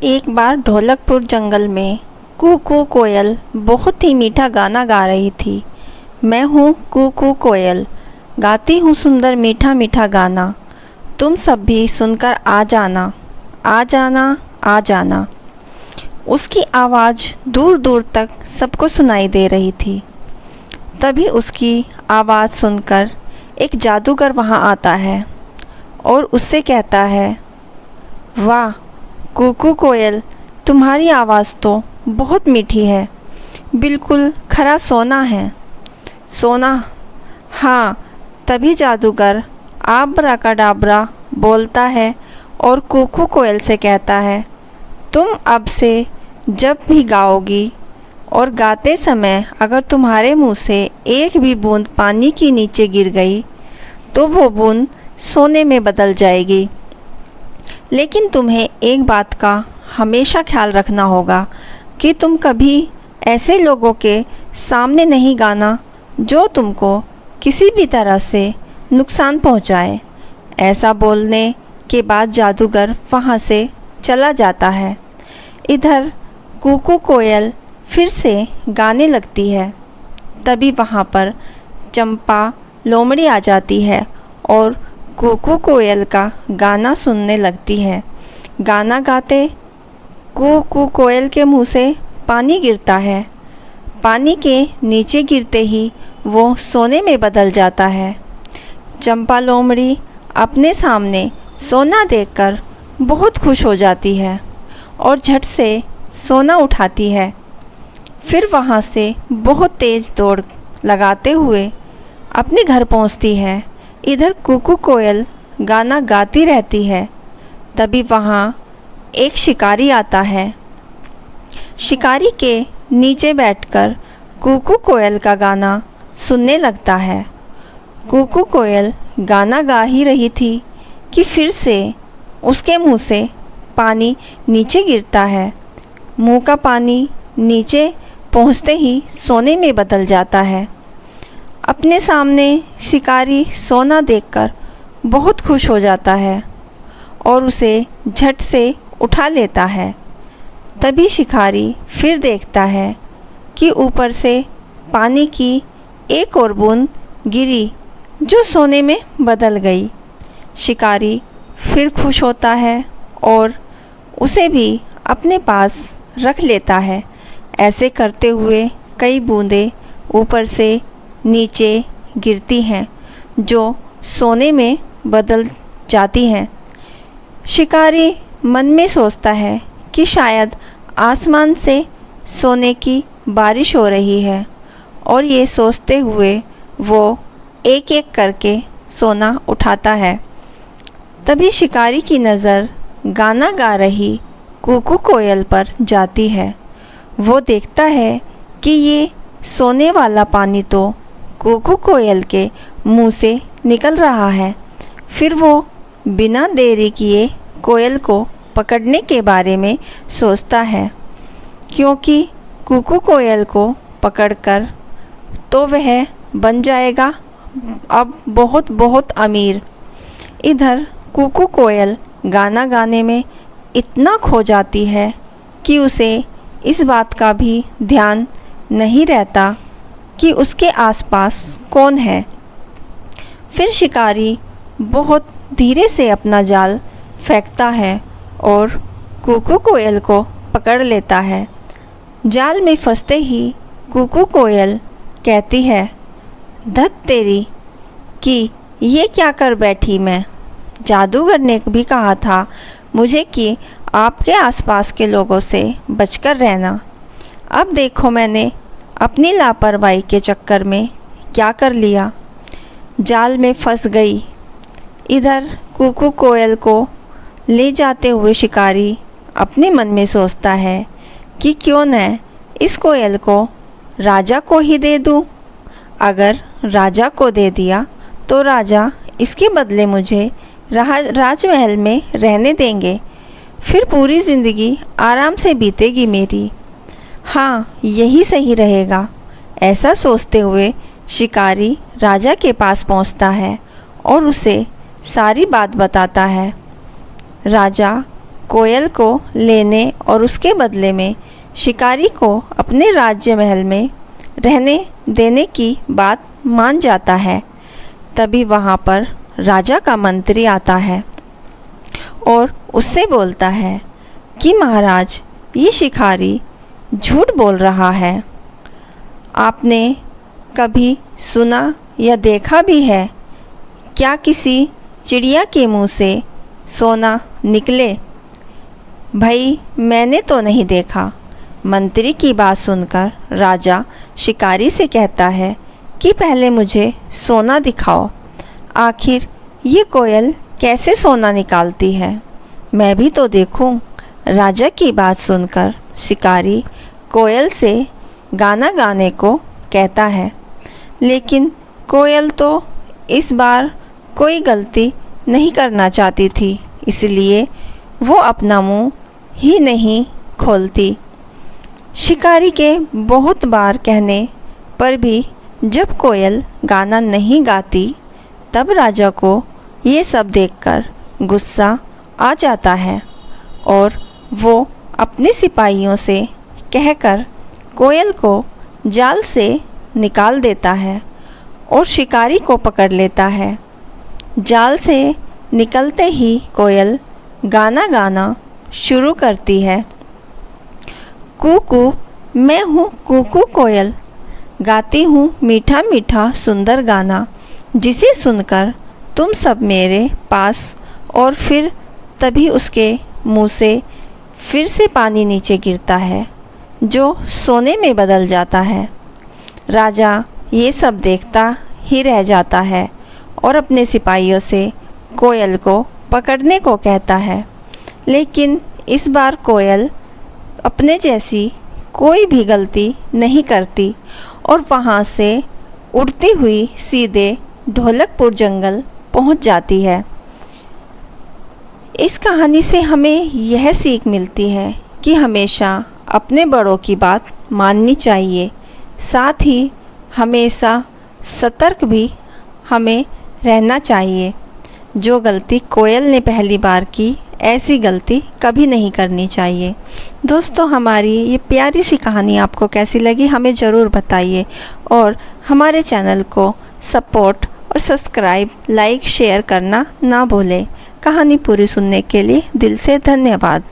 एक बार ढोलकपुर जंगल में कू कोयल बहुत ही मीठा गाना गा रही थी। मैं हूँ कू कोयल, गाती हूँ सुंदर मीठा मीठा गाना। तुम सब भी सुनकर आ जाना, आ जाना, आ जाना। उसकी आवाज़ दूर दूर तक सबको सुनाई दे रही थी। तभी उसकी आवाज़ सुनकर एक जादूगर वहाँ आता है और उससे कहता है, वाह कू कोयल, तुम्हारी आवाज़ तो बहुत मीठी है, बिल्कुल खरा सोना है। सोना? हाँ। तभी जादूगर आब्राकाडाब्रा बोलता है और कू कोयल से कहता है, तुम अब से जब भी गाओगी और गाते समय अगर तुम्हारे मुंह से एक भी बूंद पानी की नीचे गिर गई तो वो बूंद सोने में बदल जाएगी। लेकिन तुम्हें एक बात का हमेशा ख्याल रखना होगा कि तुम कभी ऐसे लोगों के सामने नहीं गाना जो तुमको किसी भी तरह से नुकसान पहुंचाए। ऐसा बोलने के बाद जादूगर वहां से चला जाता है। इधर कू कोयल फिर से गाने लगती है। तभी वहाँ पर चंपा लोमड़ी आ जाती है और कू कोयल का गाना सुनने लगती है। गाना गाते कू कोयल के मुंह से पानी गिरता है। पानी के नीचे गिरते ही वो सोने में बदल जाता है। चंपा लोमड़ी अपने सामने सोना देखकर बहुत खुश हो जाती है और झट से सोना उठाती है। फिर वहाँ से बहुत तेज़ दौड़ लगाते हुए अपने घर पहुँचती है। इधर कू कोयल गाना गाती रहती है। तभी वहाँ एक शिकारी आता है। शिकारी के नीचे बैठकर कू कोयल का गाना सुनने लगता है। कू कोयल गाना गा ही रही थी कि फिर से उसके मुंह से पानी नीचे गिरता है। मुंह का पानी नीचे पहुंचते ही सोने में बदल जाता है। अपने सामने शिकारी सोना देखकर बहुत खुश हो जाता है और उसे झट से उठा लेता है। तभी शिकारी फिर देखता है कि ऊपर से पानी की एक और बूंद गिरी जो सोने में बदल गई। शिकारी फिर खुश होता है और उसे भी अपने पास रख लेता है। ऐसे करते हुए कई बूंदें ऊपर से नीचे गिरती हैं जो सोने में बदल जाती हैं। शिकारी मन में सोचता है कि शायद आसमान से सोने की बारिश हो रही है और ये सोचते हुए वो एक एक करके सोना उठाता है। तभी शिकारी की नज़र गाना गा रही कू कोयल पर जाती है। वो देखता है कि ये सोने वाला पानी तो कू कोयल के मुंह से निकल रहा है। फिर वो बिना देरी किए कोयल को पकड़ने के बारे में सोचता है, क्योंकि कू कोयल को पकड़कर तो वह बन जाएगा अब बहुत बहुत अमीर। इधर कू कोयल गाना गाने में इतना खो जाती है कि उसे इस बात का भी ध्यान नहीं रहता कि उसके आसपास कौन है। फिर शिकारी बहुत धीरे से अपना जाल फेंकता है और कू कोयल को पकड़ लेता है। जाल में फंसते ही कू कोयल कहती है, धत तेरी कि ये क्या कर बैठी मैं। जादूगर ने भी कहा था मुझे कि आपके आसपास के लोगों से बचकर रहना। अब देखो मैंने अपनी लापरवाही के चक्कर में क्या कर लिया, जाल में फंस गई। इधर कू कोयल को ले जाते हुए शिकारी अपने मन में सोचता है कि क्यों न इस कोयल को राजा को ही दे दूं। अगर राजा को दे दिया तो राजा इसके बदले मुझे राजमहल में रहने देंगे, फिर पूरी ज़िंदगी आराम से बीतेगी मेरी। हाँ, यही सही रहेगा। ऐसा सोचते हुए शिकारी राजा के पास पहुंचता है और उसे सारी बात बताता है। राजा कोयल को लेने और उसके बदले में शिकारी को अपने राज्य महल में रहने देने की बात मान जाता है। तभी वहाँ पर राजा का मंत्री आता है और उससे बोलता है कि महाराज, ये शिकारी झूठ बोल रहा है। आपने कभी सुना या देखा भी है क्या किसी चिड़िया के मुंह से सोना निकले? भाई, मैंने तो नहीं देखा। मंत्री की बात सुनकर राजा शिकारी से कहता है कि पहले मुझे सोना दिखाओ। आखिर ये कोयल कैसे सोना निकालती है, मैं भी तो देखूं। राजा की बात सुनकर शिकारी कोयल से गाना गाने को कहता है, लेकिन कोयल तो इस बार कोई गलती नहीं करना चाहती थी, इसलिए वो अपना मुंह ही नहीं खोलती। शिकारी के बहुत बार कहने पर भी जब कोयल गाना नहीं गाती, तब राजा को ये सब देखकर गुस्सा आ जाता है और वो अपने सिपाहियों से कहकर कोयल को जाल से निकाल देता है और शिकारी को पकड़ लेता है। जाल से निकलते ही कोयल गाना गाना शुरू करती है। कूकू, मैं हूँ कूकू कोयल, गाती हूँ मीठा मीठा सुंदर गाना, जिसे सुनकर तुम सब मेरे पास। और फिर तभी उसके मुंह से फिर से पानी नीचे गिरता है, जो सोने में बदल जाता है। राजा ये सब देखता ही रह जाता है और अपने सिपाहियों से कोयल को पकड़ने को कहता है, लेकिन इस बार कोयल अपने जैसी कोई भी गलती नहीं करती और वहाँ से उड़ती हुई सीधे ढोलकपुर जंगल पहुँच जाती है। इस कहानी से हमें यह सीख मिलती है कि हमेशा अपने बड़ों की बात माननी चाहिए, साथ ही हमेशा सतर्क भी हमें रहना चाहिए। जो गलती कोयल ने पहली बार की, ऐसी गलती कभी नहीं करनी चाहिए। दोस्तों, हमारी ये प्यारी सी कहानी आपको कैसी लगी हमें ज़रूर बताइए और हमारे चैनल को सपोर्ट और सब्सक्राइब, लाइक, शेयर करना ना भूलें। कहानी पूरी सुनने के लिए दिल से धन्यवाद।